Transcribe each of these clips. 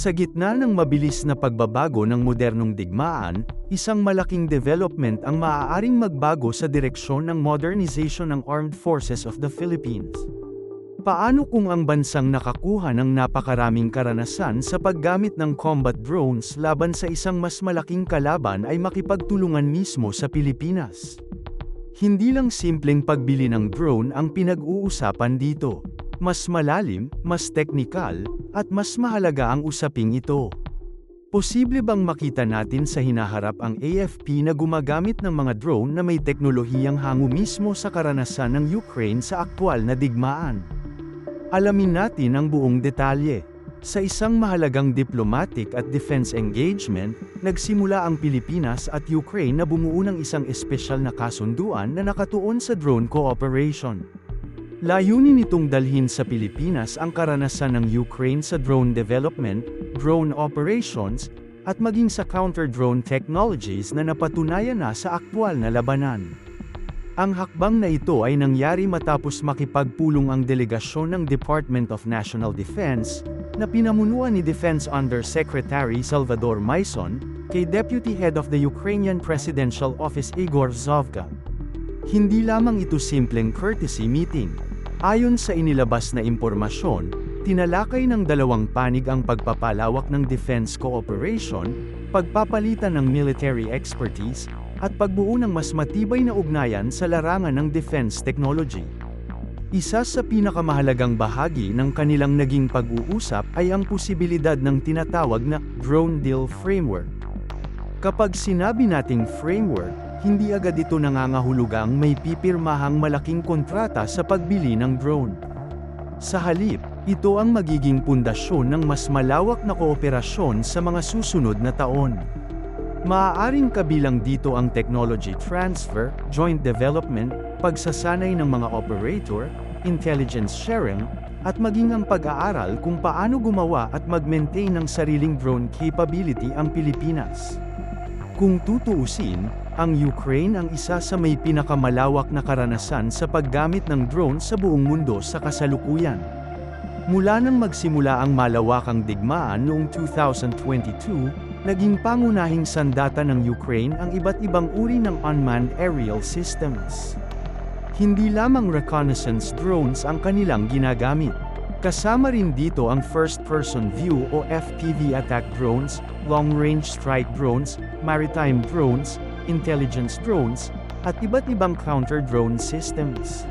Sa gitna ng mabilis na pagbabago ng modernong digmaan, isang malaking development ang maaaring magbago sa direksyon ng modernization ng Armed Forces of the Philippines. Paano kung ang bansang nakakuha ng napakaraming karanasan sa paggamit ng combat drones laban sa isang mas malaking kalaban ay makipagtulungan mismo sa Pilipinas? Hindi lang simpleng pagbili ng drone ang pinag-uusapan dito. Mas malalim, mas teknikal, at mas mahalaga ang usaping ito. Posible bang makita natin sa hinaharap ang AFP na gumagamit ng mga drone na may teknolohiyang hango mismo sa karanasan ng Ukraine sa aktwal na digmaan? Alamin natin ang buong detalye. Sa isang mahalagang diplomatic at defense engagement, nagsimula ang Pilipinas at Ukraine na bumuo ng isang espesyal na kasunduan na nakatuon sa drone cooperation. Layunin nitong dalhin sa Pilipinas ang karanasan ng Ukraine sa drone development, drone operations, at maging sa counter-drone technologies na napatunayan na sa aktwal na labanan. Ang hakbang na ito ay nangyari matapos makipagpulong ang delegasyon ng Department of National Defense, na pinamunuan ni Defense Undersecretary Salvador Maison, kay Deputy Head of the Ukrainian Presidential Office Igor Zovka. Hindi lamang ito simpleng courtesy meeting. Ayon sa inilabas na impormasyon, tinalakay ng dalawang panig ang pagpapalawak ng defense cooperation, pagpapalitan ng military expertise, at pagbuo ng mas matibay na ugnayan sa larangan ng defense technology. Isa sa pinakamahalagang bahagi ng kanilang naging pag-uusap ay ang posibilidad ng tinatawag na drone deal framework. Kapag sinabi nating framework, hindi agad ito nangangahulugang may pipirmahang malaking kontrata sa pagbili ng drone. Sa halip, ito ang magiging pundasyon ng mas malawak na kooperasyon sa mga susunod na taon. Maaaring kabilang dito ang technology transfer, joint development, pagsasanay ng mga operator, intelligence sharing, at maging ang pag-aaral kung paano gumawa at mag-maintain ng sariling drone capability ang Pilipinas. Kung tutuusin, ang Ukraine ang isa sa may pinakamalawak na karanasan sa paggamit ng drone sa buong mundo sa kasalukuyan. Mula nang magsimula ang malawakang digmaan noong 2022, naging pangunahing sandata ng Ukraine ang iba't ibang uri ng unmanned aerial systems. Hindi lamang reconnaissance drones ang kanilang ginagamit. Kasama rin dito ang first-person view o FPV attack drones, long-range strike drones, maritime drones, intelligence drones, at iba't ibang counter-drone systems.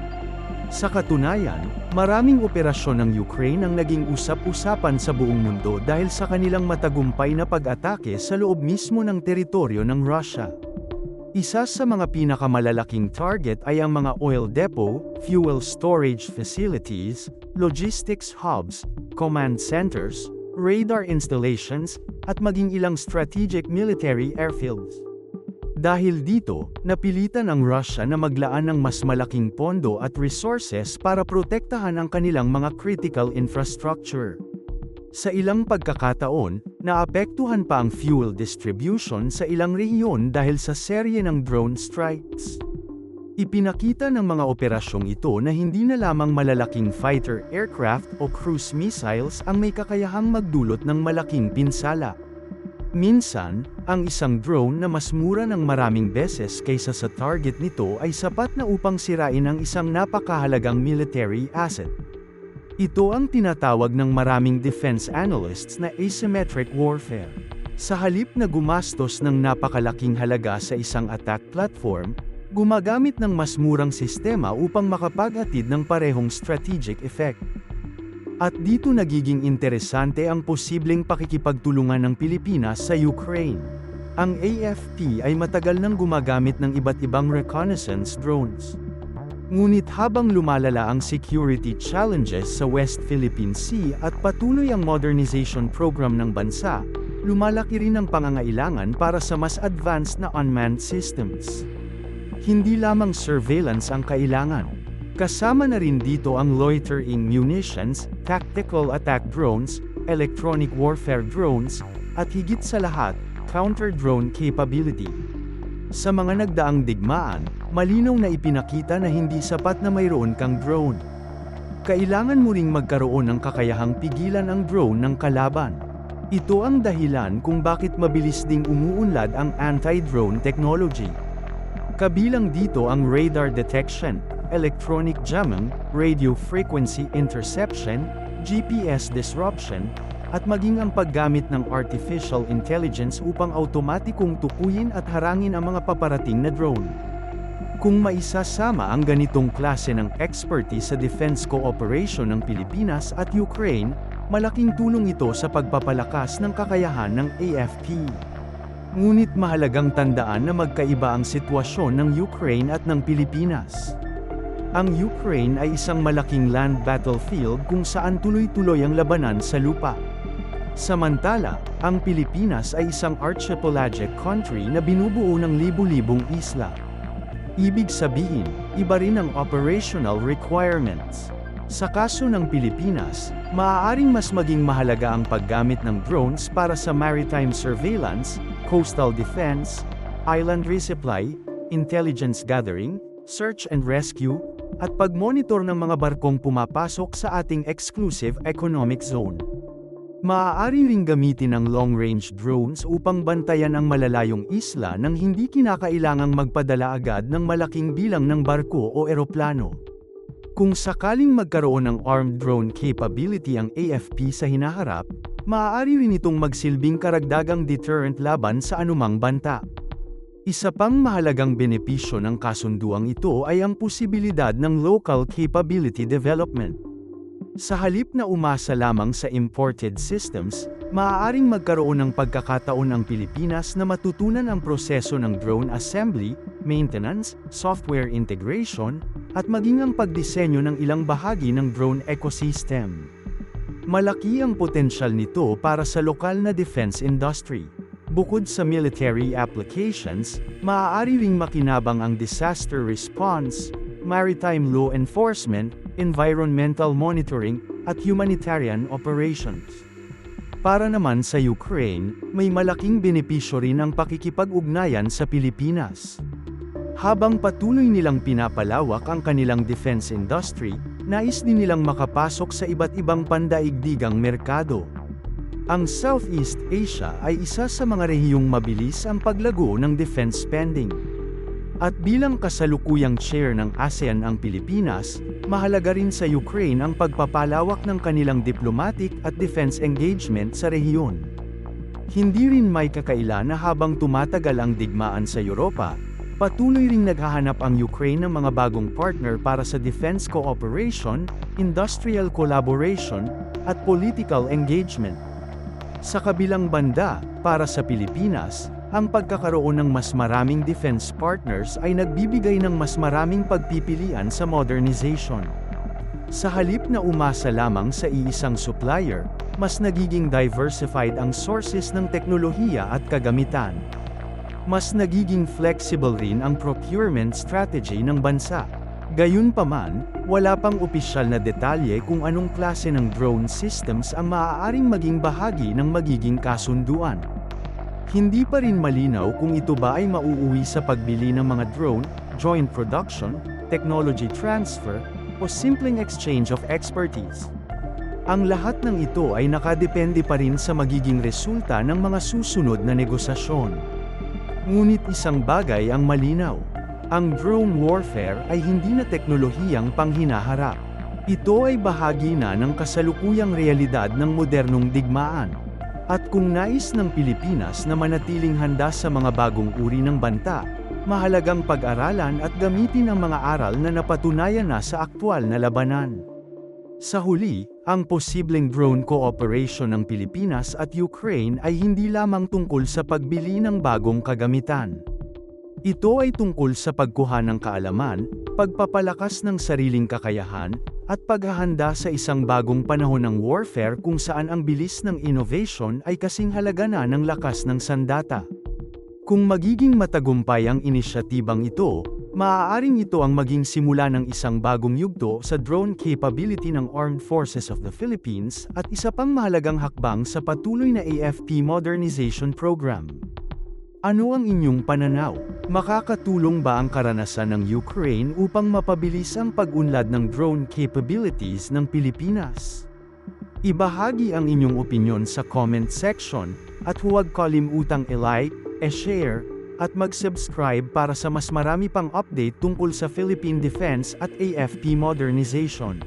Sa katunayan, maraming operasyon ng Ukraine ang naging usap-usapan sa buong mundo dahil sa kanilang matagumpay na pag-atake sa loob mismo ng teritoryo ng Russia. Isa sa mga pinakamalalaking target ay ang mga oil depot, fuel storage facilities, logistics hubs, command centers, radar installations, at maging ilang strategic military airfields. Dahil dito, napilitan ang Russia na maglaan ng mas malaking pondo at resources para protektahan ang kanilang mga critical infrastructure. Sa ilang pagkakataon, naapektuhan pa ang fuel distribution sa ilang rehiyon dahil sa serye ng drone strikes. Ipinakita ng mga operasyong ito na hindi na lamang malalaking fighter aircraft o cruise missiles ang may kakayahang magdulot ng malaking pinsala. Minsan, ang isang drone na mas mura ng maraming beses kaysa sa target nito ay sapat na upang sirain ang isang napakahalagang military asset. Ito ang tinatawag ng maraming defense analysts na asymmetric warfare. Sa halip na gumastos ng napakalaking halaga sa isang attack platform, gumagamit ng mas murang sistema upang makapaghatid ng parehong strategic effect. At dito nagiging interesante ang posibleng pakikipagtulungan ng Pilipinas sa Ukraine. Ang AFP ay matagal nang gumagamit ng iba't ibang reconnaissance drones. Ngunit habang lumalala ang security challenges sa West Philippine Sea at patuloy ang modernization program ng bansa, lumalaki rin ang pangangailangan para sa mas advanced na unmanned systems. Hindi lamang surveillance ang kailangan. Kasama na rin dito ang loitering munitions, tactical attack drones, electronic warfare drones, at higit sa lahat, counter-drone capability. Sa mga nagdaang digmaan, malinaw na ipinakita na hindi sapat na mayroon kang drone. Kailangan mo ring magkaroon ng kakayahang pigilan ang drone ng kalaban. Ito ang dahilan kung bakit mabilis ding umuunlad ang anti-drone technology. Kabilang dito ang radar detection, electronic jamming, radio frequency interception, GPS disruption, at maging ang paggamit ng artificial intelligence upang automatikong tukuyin at harangin ang mga paparating na drone. Kung maisasama ang ganitong klase ng expertise sa defense cooperation ng Pilipinas at Ukraine, malaking tulong ito sa pagpapalakas ng kakayahan ng AFP. Ngunit mahalagang tandaan na magkaiba ang sitwasyon ng Ukraine at ng Pilipinas. Ang Ukraine ay isang malaking land battlefield kung saan tuloy-tuloy ang labanan sa lupa. Samantala, ang Pilipinas ay isang archipelagic country na binubuo ng libu-libong isla. Ibig sabihin, iba rin ang operational requirements. Sa kaso ng Pilipinas, maaaring mas maging mahalaga ang paggamit ng drones para sa maritime surveillance, coastal defense, island resupply, intelligence gathering, search and rescue, at pagmonitor ng mga barkong pumapasok sa ating exclusive economic zone. Maaari ring gamitin ang long-range drones upang bantayan ang malalayong isla nang hindi kinakailangang magpadala agad ng malaking bilang ng barko o eroplano. Kung sakaling magkaroon ng armed drone capability ang AFP sa hinaharap, maaari rin itong magsilbing karagdagang deterrent laban sa anumang banta. Isa pang mahalagang benepisyo ng kasunduang ito ay ang posibilidad ng local capability development. Sa halip na umasa lamang sa imported systems, maaaring magkaroon ng pagkakataon ang Pilipinas na matutunan ang proseso ng drone assembly, maintenance, software integration, at maging ang pagdisenyo ng ilang bahagi ng drone ecosystem. Malaki ang potensyal nito para sa lokal na defense industry. Bukod sa military applications, maaari ring makinabang ang disaster response, maritime law enforcement, environmental monitoring, at humanitarian operations. Para naman sa Ukraine, may malaking benepisyo rin ang pakikipag-ugnayan sa Pilipinas. Habang patuloy nilang pinapalawak ang kanilang defense industry, nais din nilang makapasok sa iba't ibang pandaigdigang merkado. Ang Southeast Asia ay isa sa mga rehiyong mabilis ang paglago ng defense spending. At bilang kasalukuyang chair ng ASEAN ang Pilipinas, mahalaga rin sa Ukraine ang pagpapalawak ng kanilang diplomatic at defense engagement sa rehiyon. Hindi rin may kakaila na habang tumatagal ang digmaan sa Europa, patuloy ring naghahanap ang Ukraine ng mga bagong partner para sa defense cooperation, industrial collaboration, at political engagement. Sa kabilang banda, para sa Pilipinas, ang pagkakaroon ng mas maraming defense partners ay nagbibigay ng mas maraming pagpipilian sa modernization. Sa halip na umasa lamang sa iisang supplier, mas nagiging diversified ang sources ng teknolohiya at kagamitan. Mas nagiging flexible rin ang procurement strategy ng bansa. Gayunpaman, wala pang opisyal na detalye kung anong klase ng drone systems ang maaaring maging bahagi ng magiging kasunduan. Hindi pa rin malinaw kung ito ba ay mauuwi sa pagbili ng mga drone, joint production, technology transfer, o simpleng exchange of expertise. Ang lahat ng ito ay nakadepende pa rin sa magiging resulta ng mga susunod na negosasyon. Ngunit isang bagay ang malinaw. Ang drone warfare ay hindi na teknolohiyang panghinaharap. Ito ay bahagi na ng kasalukuyang realidad ng modernong digmaan. At kung nais ng Pilipinas na manatiling handa sa mga bagong uri ng banta, mahalagang pag-aralan at gamitin ang mga aral na napatunayan na sa aktwal na labanan. Sa huli, ang posibleng drone cooperation ng Pilipinas at Ukraine ay hindi lamang tungkol sa pagbili ng bagong kagamitan. Ito ay tungkol sa pagkuha ng kaalaman, pagpapalakas ng sariling kakayahan, at paghahanda sa isang bagong panahon ng warfare kung saan ang bilis ng innovation ay kasing halaga na ng lakas ng sandata. Kung magiging matagumpay ang inisyatibang ito, maaaring ito ang maging simula ng isang bagong yugto sa drone capability ng Armed Forces of the Philippines at isa pang mahalagang hakbang sa patuloy na AFP modernization program. Ano ang inyong pananaw? Makakatulong ba ang karanasan ng Ukraine upang mapabilis ang pag-unlad ng drone capabilities ng Pilipinas? Ibahagi ang inyong opinyon sa comment section, at huwag kalimutang i-like, share, at mag-subscribe para sa mas marami pang update tungkol sa Philippine Defense at AFP modernization.